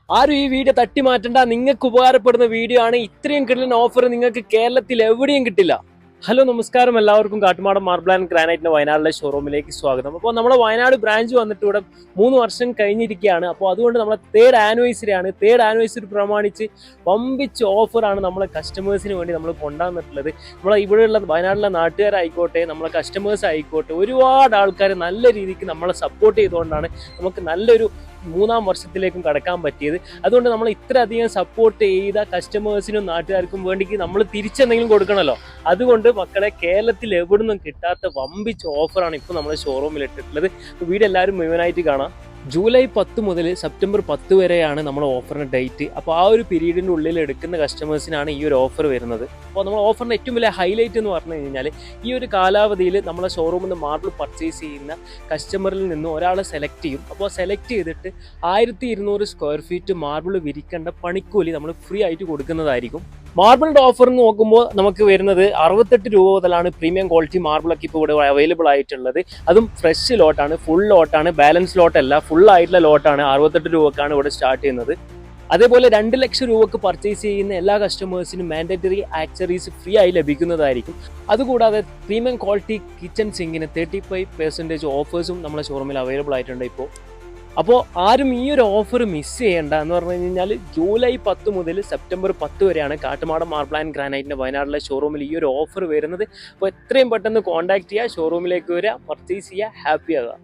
ആരും ഈ വീഡിയോ തട്ടി മാറ്റണ്ട. നിങ്ങൾക്ക് ഉപകാരപ്പെടുന്ന വീഡിയോ ആണ്. ഇത്രയും കിട്ടുന്ന ഓഫർ നിങ്ങൾക്ക് കേരളത്തിൽ എവിടെയും കിട്ടില്ല. ഹലോ നമസ്കാരം, എല്ലാവർക്കും കാട്ടുമാടൻ മാർബിൾ ആൻഡ് ഗ്രാനൈറ്റിന്റെ വയനാട്ടിലെ ഷോറൂമിലേക്ക് സ്വാഗതം. അപ്പോൾ നമ്മുടെ വയനാട് ബ്രാഞ്ച് വന്നിട്ട് ഇവിടെ 3 വർഷം കഴിഞ്ഞിരിക്കുകയാണ്. അപ്പോൾ അതുകൊണ്ട് നമ്മളെ തേർഡ് ആനിവേഴ്സറി ആണ്. തേർഡ് ആനിവേഴ്സറി പ്രമാണിച്ച് വമ്പിച്ച ഓഫറാണ് നമ്മളെ കസ്റ്റമേഴ്സിന് വേണ്ടി നമ്മൾ കൊണ്ടുവന്നിട്ടുള്ളത്. നമ്മളെ ഇവിടെയുള്ള വയനാട്ടിലെ നാട്ടുകാരായിക്കോട്ടെ, നമ്മളെ കസ്റ്റമേഴ്സ് ആയിക്കോട്ടെ, ഒരുപാട് ആൾക്കാർ നല്ല രീതിക്ക് നമ്മളെ സപ്പോർട്ട് ചെയ്തുകൊണ്ടാണ് നമുക്ക് നല്ലൊരു 3-ാം വർഷത്തിലേക്കും കടക്കാൻ പറ്റിയത്. അതുകൊണ്ട് നമ്മൾ ഇത്രയധികം സപ്പോർട്ട് ചെയ്ത കസ്റ്റമേഴ്സിനും നാട്ടുകാർക്കും വേണ്ടി നമ്മൾ തിരിച്ചെന്തെങ്കിലും കൊടുക്കണമല്ലോ. അതുകൊണ്ട് മക്കളെ, കേരളത്തിൽ എവിടുന്നും കിട്ടാത്ത വമ്പിച്ച ഓഫറാണ് ഇപ്പോൾ നമ്മുടെ ഷോറൂമിൽ ഇട്ടിട്ടുള്ളത്. വീഡിയോ എല്ലാവരും മുഴുവനായിട്ട് കാണാം. ജൂലൈ 10 മുതൽ സെപ്റ്റംബർ 10 വരെയാണ് നമ്മുടെ ഓഫറിൻ്റെ ഡേറ്റ്. അപ്പോൾ ആ ഒരു പീരീഡിൻ്റെ ഉള്ളിൽ എടുക്കുന്ന കസ്റ്റമേഴ്സിനാണ് ഈ ഒരു ഓഫർ വരുന്നത്. അപ്പോൾ നമ്മൾ ഓഫറിൻ്റെ ഏറ്റവും വലിയ ഹൈലൈറ്റ് എന്ന് പറഞ്ഞു കഴിഞ്ഞാൽ, ഈ ഒരു കാലാവധിയിൽ നമ്മളെ ഷോറൂമിൽ നിന്ന് മാർബിൾ പർച്ചേസ് ചെയ്യുന്ന കസ്റ്റമറിൽ നിന്ന് ഒരാളെ സെലക്ട് ചെയ്യും. അപ്പോൾ സെലക്ട് ചെയ്തിട്ട് 1200 സ്ക്വയർ ഫീറ്റ് മാർബിൾ വിരിക്കേണ്ട പണിക്കൂലി നമ്മൾ ഫ്രീ ആയിട്ട് കൊടുക്കുന്നതായിരിക്കും. മാർബിളിൻ്റെ ഓഫർ നോക്കുമ്പോൾ നമുക്ക് വരുന്നത് 68 രൂപ മുതലാണ് പ്രീമിയം ക്വാളിറ്റി മാർബിളൊക്കെ ഇപ്പോൾ ഇവിടെ അവൈലബിൾ ആയിട്ടുള്ളത്. അതും ഫ്രഷ് ലോട്ടാണ്, ഫുൾ ലോട്ടാണ്, ബാലൻസ് ലോട്ടല്ല, ഫുൾ ആയിട്ടുള്ള ലോട്ടാണ്. 68 രൂപക്കാണ് ഇവിടെ സ്റ്റാർട്ട് ചെയ്യുന്നത്. അതേപോലെ 2 ലക്ഷം രൂപക്ക് പർച്ചേസ് ചെയ്യുന്ന എല്ലാ കസ്റ്റമേഴ്സിനും മാൻഡേറ്ററി ആക്സറീസ് ഫ്രീ ആയി ലഭിക്കുന്നതായിരിക്കും. അതുകൂടാതെ പ്രീമിയം ക്വാളിറ്റി കിച്ചൺ സിങ്കിന് 35% ഓഫേഴ്സും നമ്മുടെ ഷോറൂമിൽ അവൈലബിൾ ആയിട്ടുണ്ട് ഇപ്പോൾ. അപ്പോൾ ആരും ഈ ഒരു ഓഫർ മിസ് ചെയ്യേണ്ട. എന്ന് പറഞ്ഞു കഴിഞ്ഞാൽ ജൂലൈ 10 മുതൽ സെപ്റ്റംബർ 10 വരെയാണ് കാട്ടുമാടൻ മാർബിൾ ആൻഡ് ഗ്രാനൈറ്റിൻ്റെ വയനാട്ടിലെ ഷോറൂമിൽ ഈ ഒരു ഓഫർ വരുന്നത്. അപ്പോൾ എത്രയും പെട്ടെന്ന് കോൺടാക്ട് ചെയ്യുക, ഷോറൂമിലേക്ക് വരിക, പർച്ചേസ് ചെയ്യുക, ഹാപ്പി ആകുക.